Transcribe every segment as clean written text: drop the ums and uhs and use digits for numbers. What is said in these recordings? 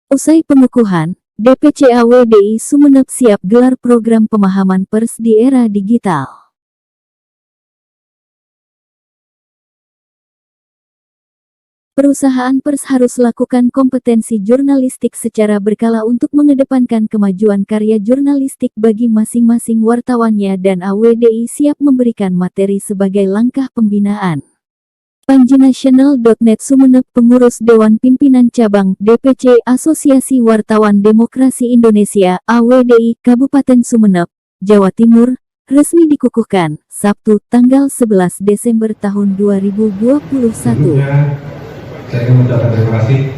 Usai pengukuhan, DPC AWDI Sumeneb siap gelar program pemahaman pers di era digital. Perusahaan pers harus lakukan kompetensi jurnalistik secara berkala untuk mengedepankan kemajuan karya jurnalistik bagi masing-masing wartawannya, dan AWDI siap memberikan materi sebagai langkah pembinaan. Panjinasional.net Sumeneb, pengurus Dewan Pimpinan Cabang DPC Asosiasi Wartawan Demokrasi Indonesia AWDI Kabupaten Sumeneb, Jawa Timur, resmi dikukuhkan Sabtu tanggal 11 Desember tahun 2021. Saya ingin mengucapkan terima kasih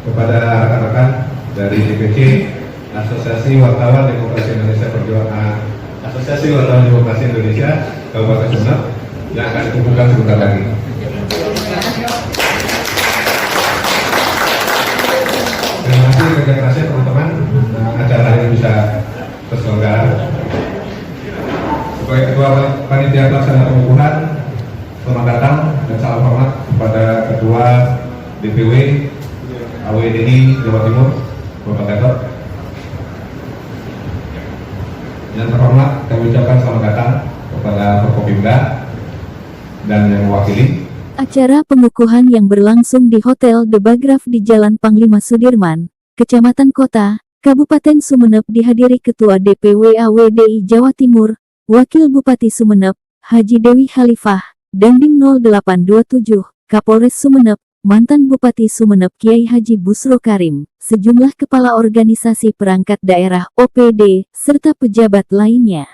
kepada rekan-rekan dari DPC Asosiasi Wartawan Demokrasi Indonesia Asosiasi Wartawan Demokrasi Indonesia Kabupaten Sumeneb yang akan dikukuhkan sebentar lagi. Terima kasih kerja kerasnya teman-teman, acara ini bisa terselenggara. Sebagai Ketua Panitia Pelaksana Pengukuhan, selamat datang dan salam hormat kepada Ketua DPW AWDI Jawa Timur, Bapak Gatot. Yang terhormat, kami ucapkan selamat datang kepada Forkopimda dan yang mewakili. Acara pengukuhan yang berlangsung di Hotel The Bagraf di Jalan Panglima Sudirman, Kecamatan Kota, Kabupaten Sumeneb, dihadiri Ketua DPW AWDI Jawa Timur, Wakil Bupati Sumeneb, Haji Dewi Khalifah, Dandim 0827, Kapolres Sumeneb, mantan Bupati Sumeneb Kiai Haji Busro Karim, sejumlah kepala organisasi perangkat daerah OPD, serta pejabat lainnya.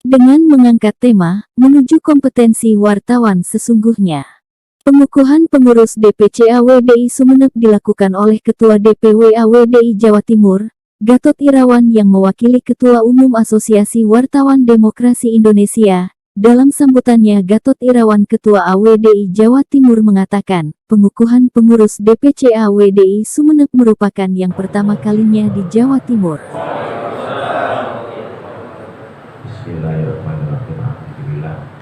Dengan mengangkat tema, menuju kompetensi wartawan sesungguhnya. Pengukuhan pengurus DPC AWDI Sumeneb dilakukan oleh Ketua DPW AWDI Jawa Timur, Gatot Irawan, yang mewakili Ketua Umum Asosiasi Wartawan Demokrasi Indonesia. Dalam sambutannya, Gatot Irawan, Ketua AWDI Jawa Timur, mengatakan, pengukuhan pengurus DPC AWDI Sumeneb merupakan yang pertama kalinya di Jawa Timur. Bismillahirrahmanirrahim. Alhamdulillah.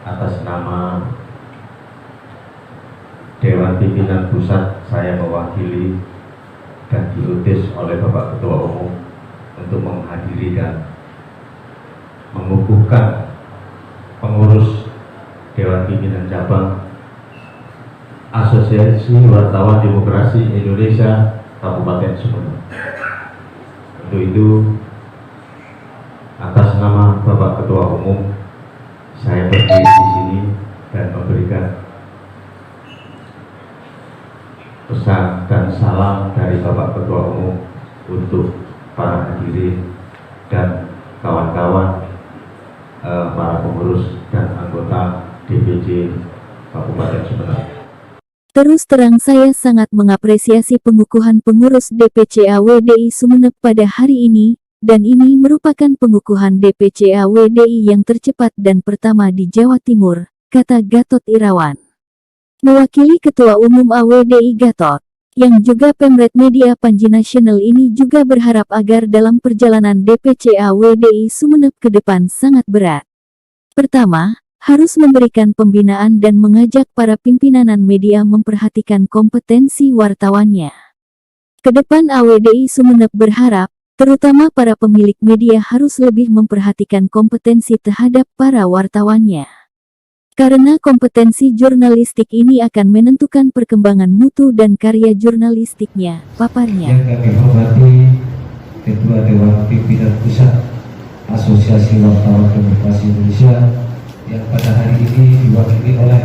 Atas nama Dewan Pimpinan Pusat, saya mewakili dan diutus oleh Bapak Ketua Umum untuk menghadiri dan mengukuhkan pengurus Dewan Pimpinan Cabang Asosiasi Wartawan Demokrasi Indonesia Kabupaten Sumeneb. Untuk itu, atas nama Bapak Ketua Umum, saya berdiri di sini dan memberikan pesan dan salam dari Bapak Ketua Umum untuk para hadirin dan kawan-kawan, para pengurus dan anggota DPC Kabupaten Sumeneb. Terus terang, saya sangat mengapresiasi pengukuhan pengurus DPC AWDI Sumeneb pada hari ini, dan ini merupakan pengukuhan DPC AWDI yang tercepat dan pertama di Jawa Timur, kata Gatot Irawan. Mewakili Ketua Umum AWDI Gatot, yang juga Pemret Media Panjinasional ini juga berharap agar dalam perjalanan DPC AWDI Sumeneb ke depan sangat berat. Pertama, harus memberikan pembinaan dan mengajak para pimpinan media memperhatikan kompetensi wartawannya. Kedepan AWDI Sumeneb berharap, terutama para pemilik media harus lebih memperhatikan kompetensi terhadap para wartawannya. Karena kompetensi jurnalistik ini akan menentukan perkembangan mutu dan karya jurnalistiknya, paparnya. Yang kami hormati Ketua Dewan Pimpinan Pusat Asosiasi Wartawan Demokrasi Indonesia, yang pada hari ini diwakili oleh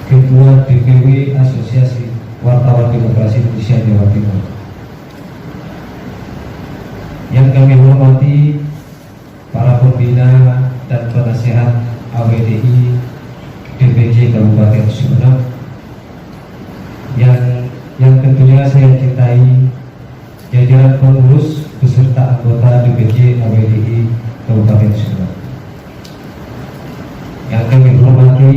Ketua DPW Asosiasi Wartawan Demokrasi Indonesia Jawa Timur. Yang kami hormati para pembina dan penasehat AWDI DPC Kabupaten Sumeneb, yang tentunya saya cintai jajaran pengurus beserta anggota DPC AWDI Kabupaten Sumeneb. Yang kami hormati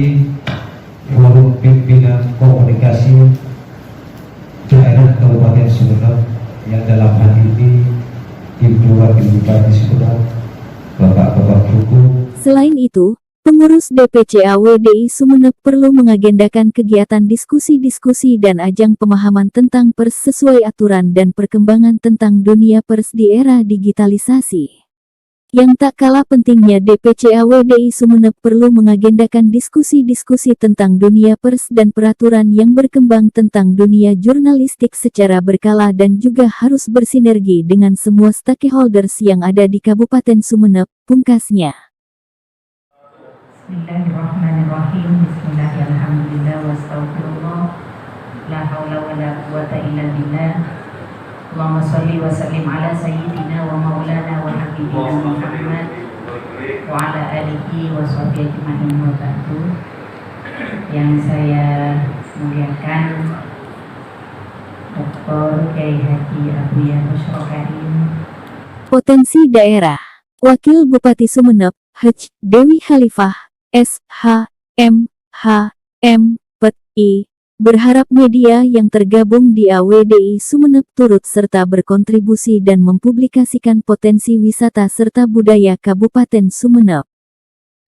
forum pimpinan komunikasi daerah Kabupaten Sumeneb, yang dalam hal ini Ibu Wakil Bupati Sumeneb, Bapak Hukum. Selain itu, Pengurus DPC AWDI Sumeneb perlu mengagendakan kegiatan diskusi-diskusi dan ajang pemahaman tentang pers sesuai aturan dan perkembangan tentang dunia pers di era digitalisasi. Yang tak kalah pentingnya, DPC AWDI Sumeneb perlu mengagendakan diskusi-diskusi tentang dunia pers dan peraturan yang berkembang tentang dunia jurnalistik secara berkala dan juga harus bersinergi dengan semua stakeholders yang ada di Kabupaten Sumeneb, pungkasnya. Bismillahirrahmanirrahim. Bismillahirrahmanirrahim. Wastaghfirullah. La haula wa la quwata illa billah. Allahumma shalli wa sallim ala sayyidina wa maulana wa habibina Muhammad wa ala alihi wa sahbihi ajma'in wa ba'du. Yang saya muliakan Dr. Kiai Haji Abuya Busyra Karim. Potensi daerah. Wakil Bupati Sumeneb, Hj. Dewi Khalifah, SHM, PI, berharap media yang tergabung di AWDI Sumeneb turut serta berkontribusi dan mempublikasikan potensi wisata serta budaya Kabupaten Sumeneb.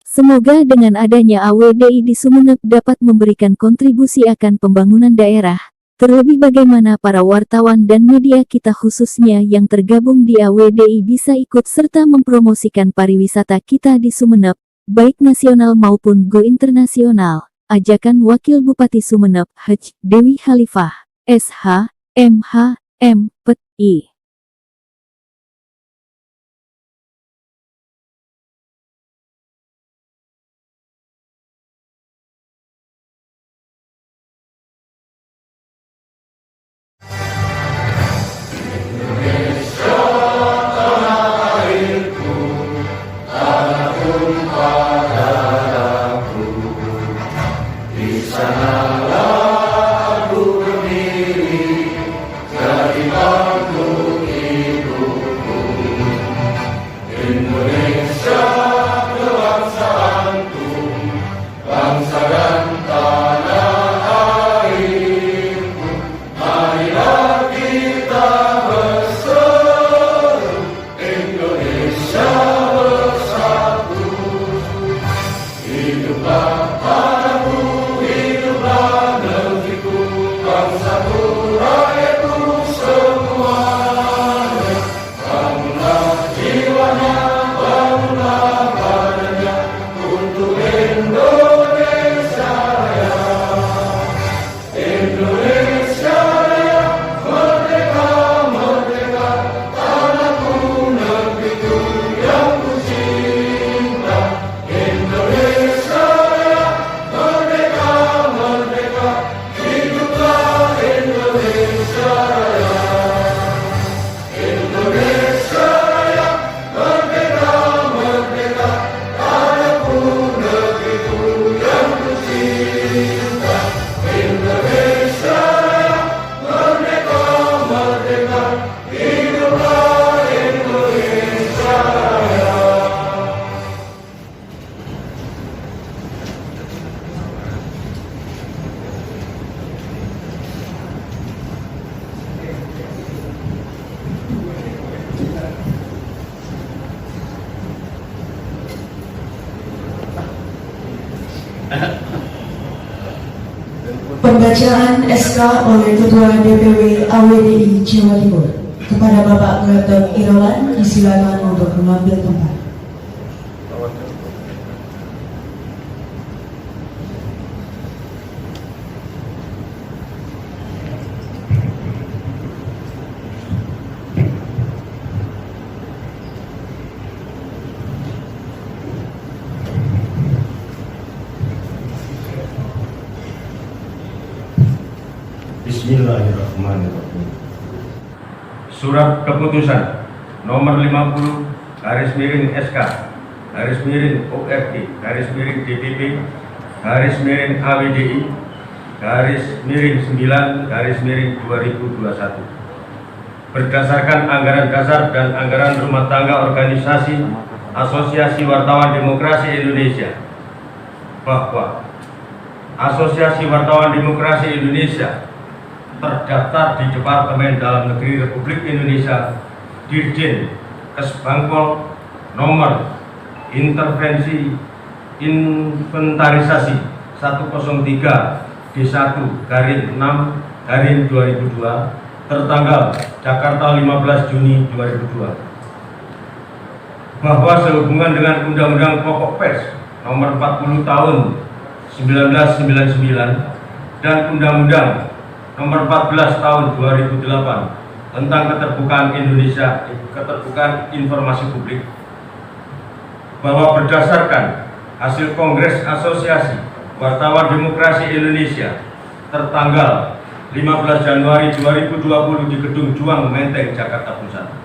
Semoga dengan adanya AWDI di Sumeneb dapat memberikan kontribusi akan pembangunan daerah, terlebih bagaimana para wartawan dan media kita khususnya yang tergabung di AWDI bisa ikut serta mempromosikan pariwisata kita di Sumeneb, baik nasional maupun go internasional. Ajakan Wakil Bupati Sumeneb, Hj. Dewi Khalifah, SHM, PI. Pembacaan SK oleh Ketua DPW AWDI Jawa Timur. Kepada Bapak Gatot Irawan, disilakan untuk mengambil tempat. Bismillahirrahmanirrahim. Surat Keputusan Nomor 50 /SK /ORD /DPP /AWDI /9 2021 berdasarkan anggaran dasar dan anggaran rumah tangga organisasi Asosiasi Wartawan Demokrasi Indonesia bahwa Asosiasi Wartawan Demokrasi Indonesia terdaftar di Departemen Dalam Negeri Republik Indonesia, Dirjen Kesbangpol nomor intervensi inventarisasi 103 D1/6/2002 tertanggal Jakarta 15 Juni 2002 bahwa sehubungan dengan Undang-Undang Pokok Pers Nomor 40 Tahun 1999 dan Undang-Undang Nomor 14 Tahun 2008 tentang keterbukaan informasi publik, bahwa berdasarkan hasil Kongres Asosiasi Wartawan Demokrasi Indonesia tertanggal 15 Januari 2020 di Gedung Juang Menteng, Jakarta Pusat,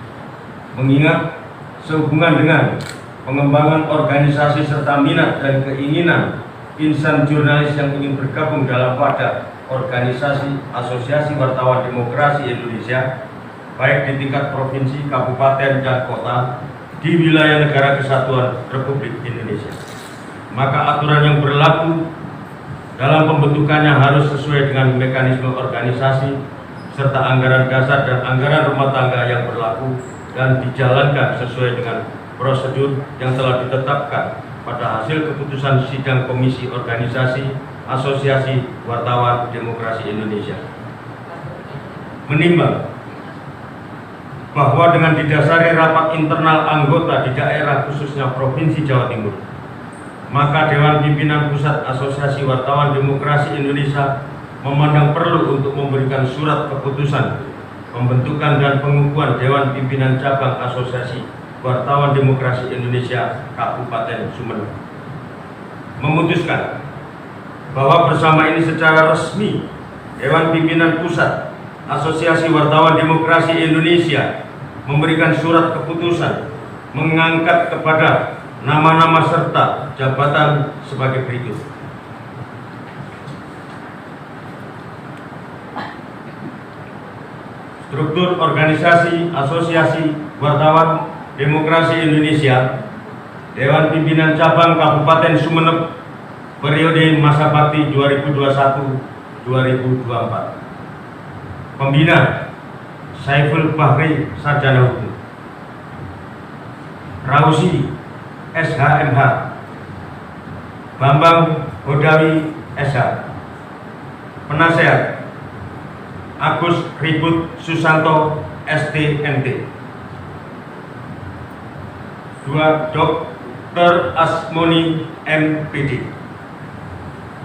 mengingat sehubungan dengan pengembangan organisasi serta minat dan keinginan insan jurnalis yang ingin bergabung dalam wadah organisasi Asosiasi Wartawan Demokrasi Indonesia, baik di tingkat provinsi, kabupaten, dan kota di wilayah Negara Kesatuan Republik Indonesia, maka aturan yang berlaku dalam pembentukannya harus sesuai dengan mekanisme organisasi serta anggaran dasar dan anggaran rumah tangga yang berlaku dan dijalankan sesuai dengan prosedur yang telah ditetapkan pada hasil keputusan sidang Komisi Organisasi Asosiasi Wartawan Demokrasi Indonesia. Menimbang bahwa dengan didasari rapat internal anggota di daerah khususnya Provinsi Jawa Timur, maka Dewan Pimpinan Pusat Asosiasi Wartawan Demokrasi Indonesia memandang perlu untuk memberikan surat keputusan pembentukan dan pengukuhan Dewan Pimpinan Cabang Asosiasi Wartawan Demokrasi Indonesia Kabupaten Sumeneb, memutuskan bahwa bersama ini secara resmi Dewan Pimpinan Pusat Asosiasi Wartawan Demokrasi Indonesia memberikan surat keputusan mengangkat kepada nama-nama serta jabatan sebagai berikut. Struktur organisasi Asosiasi Wartawan Demokrasi Indonesia Dewan Pimpinan Cabang Kabupaten Sumeneb periode masa bakti 2021-2024. Pembina Saiful Bahri, Sarjana Hukum. Rausi, SHMH. Bambang Hodawi, SH. Penasehat Agus Ribut Susanto, STMT. 2. Dr. Asmoni, MPD.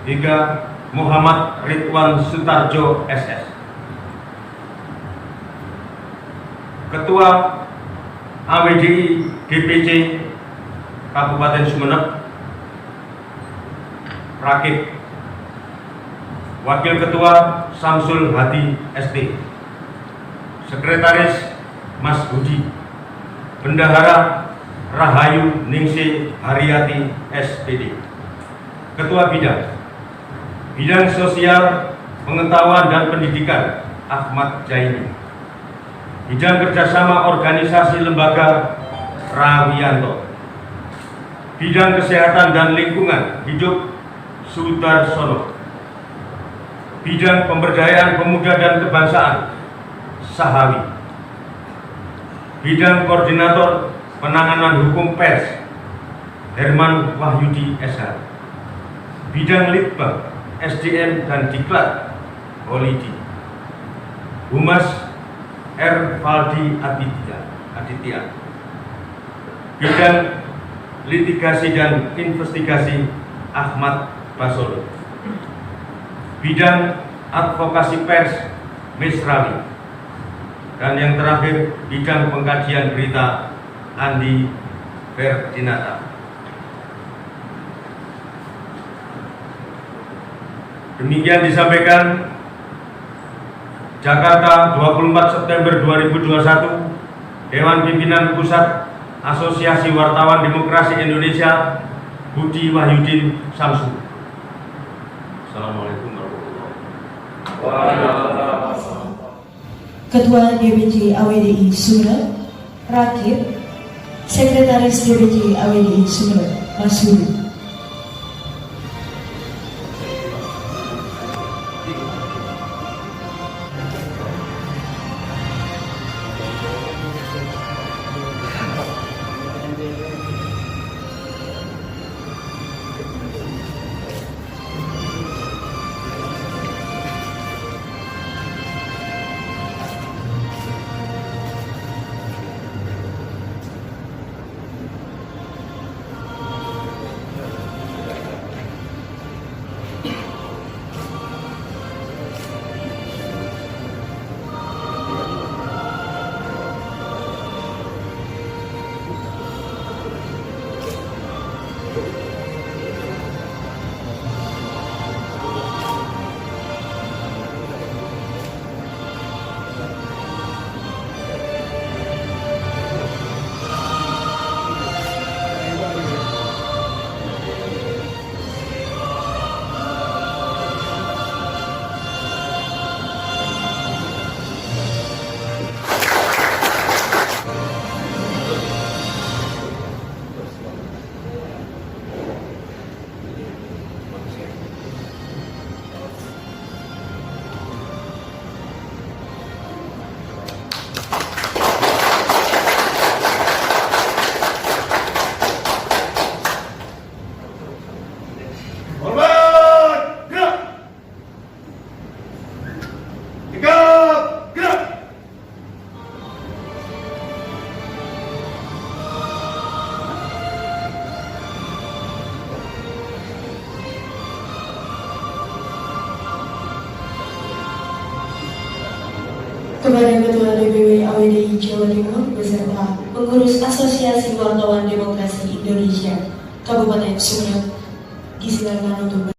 3. Muhammad Ridwan Sutarjo, SS. Ketua AWDI DPC Kabupaten Sumeneb, Rakib. Wakil Ketua Samsul Hadi, ST. Sekretaris Mas Budi. Bendahara Rahayu Ningsih Haryati, SPD. Ketua Bidang Sosial, Pengetahuan dan Pendidikan Ahmad Jaini. Bidang Kerjasama Organisasi Lembaga Rawianto. Bidang Kesehatan dan Lingkungan Hidup Sudarsono. Bidang Pemberdayaan Pemuda dan Kebangsaan Sahawi. Bidang Koordinator Penanganan Hukum Pers Herman Wahyudi, SH. Bidang Litbang SDM dan Diklat Holidi. Humas R. Valdi Aditya. Bidang Litigasi dan Investigasi Ahmad Basolo. Bidang Advokasi Pers Misrawi. Dan yang terakhir, bidang pengkajian berita Andi Ferdinata. Demikian disampaikan Jakarta 24 September 2021, Dewan Pimpinan Pusat Asosiasi Wartawan Demokrasi Indonesia, Budi Wahyudin Samsu. Assalamualaikum warahmatullahi wabarakatuh. Ketua DPC AWDI Sumeneb, Rakib. Sekretaris DPC AWDI Sumeneb, Mas Budi. kepada Ketua DPW AWDI Jawa Timur beserta pengurus Asosiasi Wartawan Demokrasi Indonesia Kabupaten Sumeneb, disilakan untuk